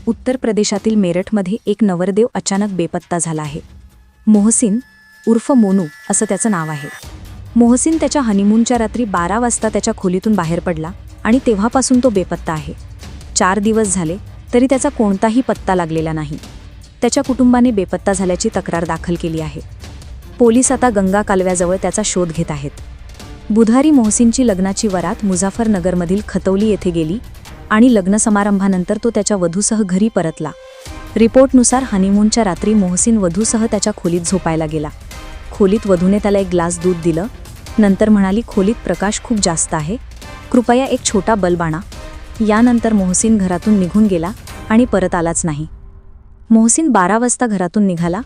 उत्तर प्रदेशातील मेरठमध्ये एक नवरदेव अचानक बेपत्ता झाला आहे। मोहसिन उर्फ मोनू असं त्याचं नाव आहे। मोहसिन त्याच्या हनीमूनच्या रात्री 12 वाजता त्याच्या खोलीतून बाहेर पडला आणि तेव्हापासून तो बेपत्ता आहे। 4 दिवस झाले तरी त्याचा कोणताही पत्ता लागलेला नाही। त्याच्या कुटुंबाने बेपत्ता झाल्याची तक्रार दाखल केली आहे। पोलीस आता गंगा कालव्याजवळ त्याचा शोध घेत आहेत। बुधवारी मोहसिनची लग्नाची वरात मुझफ्फरनगरमधील खतौली येथे गेली आणि लग्न समारंभानंतर तो त्याच्या वधूसह घरी परतला। रिपोर्टनुसार हनीमूनच्या रात्री मोहसिन वधूसह त्याच्या खोलीत झोपायला गेला। खोलीत वधूने त्याला एक ग्लास दूध दिलं। नंतर म्हणाली, खोलीत प्रकाश खूप जास्त आहे, कृपया एक छोटा बल्ब आणा। यानंतर मोहसिन घरातून निघून गेला आणि परत आलाच नाही। मोहसिन 12 वाजता घरातून निघाला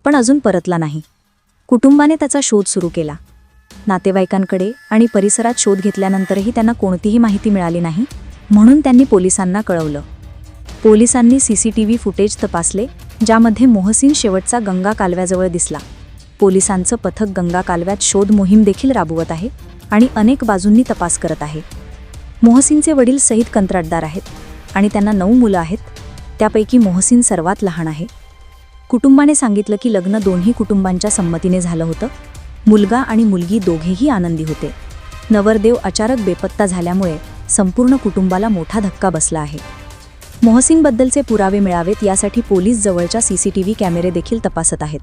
पण अजून परतला नाही। कुटुंबाने त्याचा शोध सुरू केला। नातेवाईकांकडे आणि परिसरात शोध घेतल्यानंतरही त्यांना कोणतीही माहिती मिळाली नाही, म्हणून त्यांनी पोलिसांना कळवलं। पोलिसांनी सीसीटीव्ही फुटेज तपासले, ज्यामध्ये मोहसिन शेवटचा गंगा कालव्याजवळ दिसला। पोलिसांचं पथक गंगा कालव्यात शोध मोहीम देखील राबवत आहे आणि अनेक बाजूंनी तपास करत आहे। मोहसिनचे वडील सईद कंत्राटदार आहेत आणि त्यांना 9 मुलं आहेत, त्यापैकी मोहसिन सर्वात लहान आहे। कुटुंबाने सांगितलं की लग्न दोन्ही कुटुंबांच्या संमतीने झालं होतं। मुलगा आणि मुलगी दोघेही आनंदी होते। नवरदेव अचानक बेपत्ता झाल्यामुळे संपूर्ण कुटुंबाला मोठा धक्का बसला आहे। मोहसिनबद्दलचे पुरावे मिळावेत यासाठी पोलीस जवळच्या सीसीटीव्ही कॅमेरे देखील तपासत आहेत।